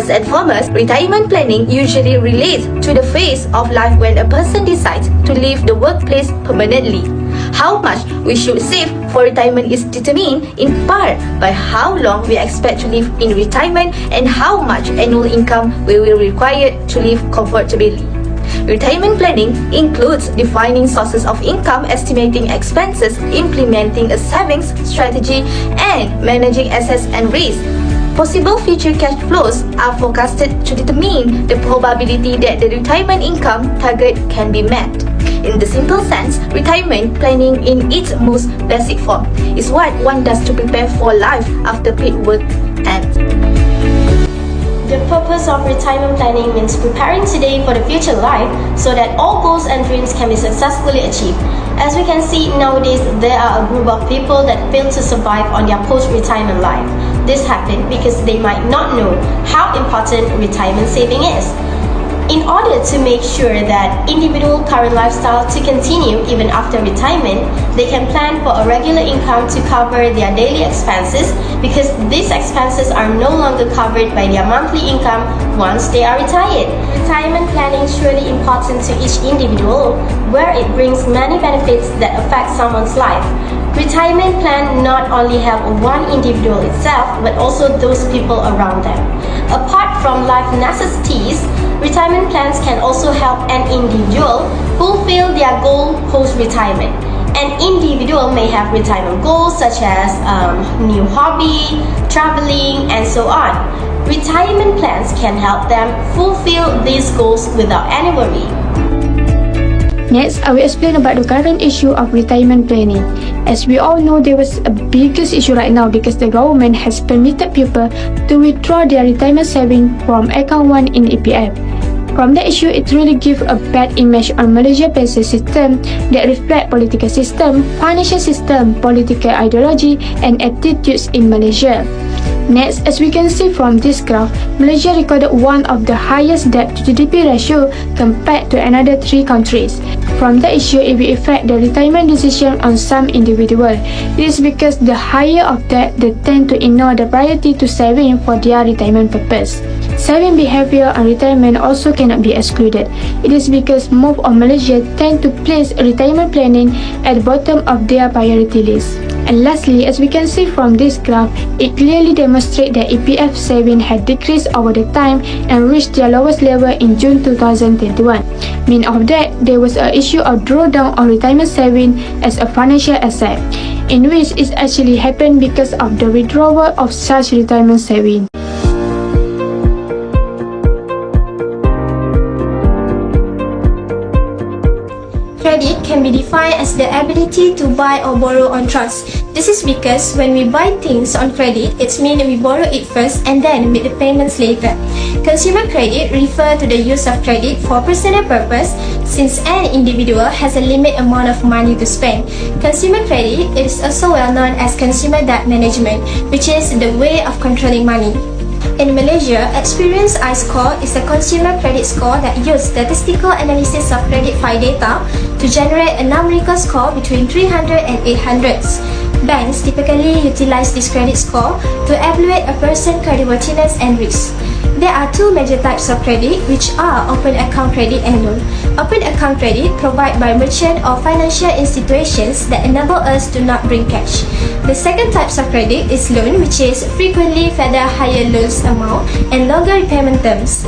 First and foremost, retirement planning usually relates to the phase of life when a person decides to leave the workplace permanently. How much we should save for retirement is determined in part by how long we expect to live in retirement and how much annual income we will require to live comfortably. Retirement planning includes defining sources of income, estimating expenses, implementing a savings strategy, and managing assets and risks. Possible future cash flows are forecasted to determine the probability that the retirement income target can be met. In the simple sense, retirement planning in its most basic form is what one does to prepare for life after paid work ends. The purpose of retirement planning means preparing today for the future life so that all goals and dreams can be successfully achieved. As we can see nowadays, there are a group of people that fail to survive on their post-retirement life. This happened because they might not know how important retirement saving is. In order to make sure that individual current lifestyle to continue even after retirement, they can plan for a regular income to cover their daily expenses because these expenses are no longer covered by their monthly income once they are retired. Retirement planning is really important to each individual where it brings many benefits that affect someone's life. Retirement plan not only help one individual itself but also those people around them. Apart from life necessities, retirement plans can also help an individual fulfill their goal post-retirement. An individual may have retirement goals such as new hobby, traveling, and so on. Retirement plans can help them fulfill these goals without any worry. Next, I will explain about the current issue of retirement planning. As we all know, there was a biggest issue right now because the government has permitted people to withdraw their retirement savings from account 1 in EPF. From that issue, it really gives a bad image on Malaysia's pension system that reflect political system, financial system, political ideology, and attitudes in Malaysia. Next, as we can see from this graph, Malaysia recorded one of the highest debt to GDP ratio compared to another 3 countries. From the issue, it will affect the retirement decision on some individuals. It is because the higher of debt, they tend to ignore the priority to saving for their retirement purpose. Saving behavior and retirement also cannot be excluded. It is because most of Malaysia tend to place retirement planning at the bottom of their priority list. And lastly, as we can see from this graph, it clearly demonstrates that EPF saving had decreased over the time and reached their lowest level in June 2021. Meaning of that, there was an issue of drawdown on retirement saving as a financial asset, in which it actually happened because of the withdrawal of such retirement saving. Credit can be defined as the ability to buy or borrow on trust. This is because when we buy things on credit, it means we borrow it first and then make the payments later. Consumer credit refers to the use of credit for personal purpose since an individual has a limited amount of money to spend. Consumer credit is also well known as consumer debt management, which is the way of controlling money. In Malaysia, Experience I-Score is a consumer credit score that uses statistical analysis of credit file data to generate a numerical score between 300 and 800. Banks typically utilize this credit score to evaluate a person's creditworthiness and risk. There are 2 major types of credit, which are open account credit and loan. Open account credit provided by merchant or financial institutions that enable us to not bring cash. The second type of credit is loan, which is frequently further higher loans amount and longer repayment terms.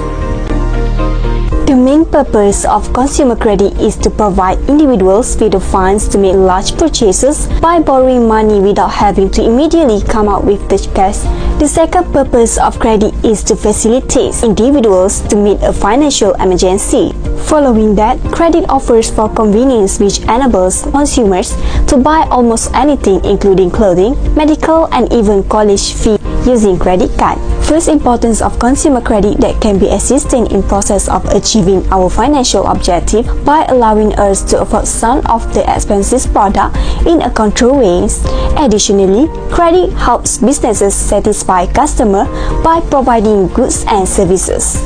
The main purpose of consumer credit is to provide individuals with the funds to make large purchases by borrowing money without having to immediately come out with the cash. The second purpose of credit is to facilitate individuals to meet a financial emergency. Following that, credit offers for convenience which enables consumers to buy almost anything including clothing, medical and even college fee using credit card. First importance of consumer credit that can be assisting in process of achieving our financial objective by allowing us to afford some of the expensive product in a controlled way. Additionally, credit helps businesses satisfy customers by providing goods and services.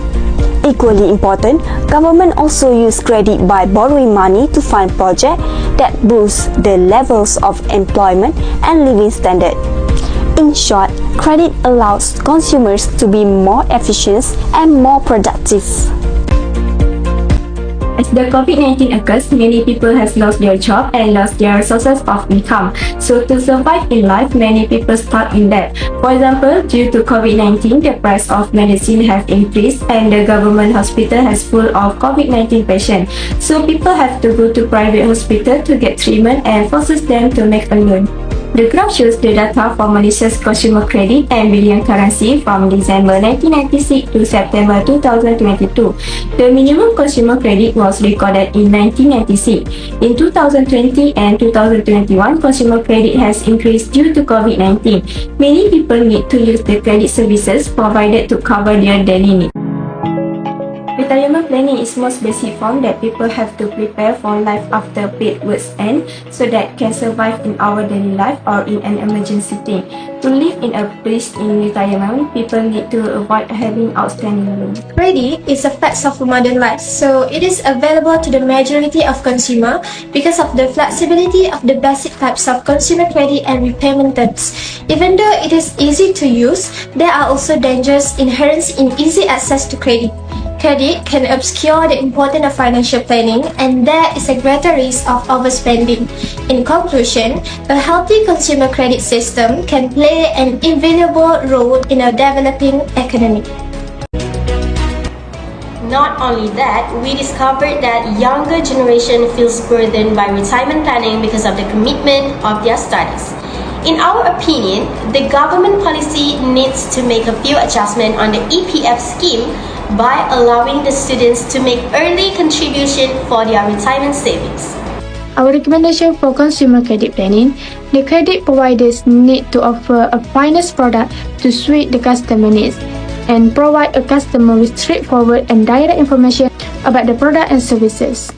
Equally important, government also use credit by borrowing money to fund projects that boost the levels of employment and living standard. In short, credit allows consumers to be more efficient and more productive. As the COVID-19 occurs, many people have lost their job and lost their sources of income. So to survive in life, many people stuck in debt. For example, due to COVID-19, the price of medicine has increased and the government hospital has full of COVID-19 patients. So people have to go to private hospital to get treatment and forces them to make a loan. The graph shows the data for Malaysia's consumer credit and billion currency from December 1996 to September 2022. The minimum consumer credit was recorded in 1996. In 2020 and 2021, consumer credit has increased due to COVID-19. Many people need to use the credit services provided to cover their daily needs. Retirement planning is most basic form that people have to prepare for life after paid works end so that can survive in our daily life or in an emergency thing. To live in a place in retirement, people need to avoid having outstanding loans. Credit is a fact of modern life, so it is available to the majority of consumers because of the flexibility of the basic types of consumer credit and repayment terms. Even though it is easy to use, there are also dangers inherent in easy access to credit. Credit can obscure the importance of financial planning, and there is a greater risk of overspending. In conclusion, a healthy consumer credit system can play an invaluable role in a developing economy. Not only that, we discovered that younger generation feels burdened by retirement planning because of the commitment of their studies. In our opinion, the government policy needs to make a few adjustments on the EPF scheme by allowing the students to make early contribution for their retirement savings. Our recommendation for consumer credit planning: the credit providers need to offer a finance product to suit the customer needs and provide a customer with straightforward and direct information about the product and services.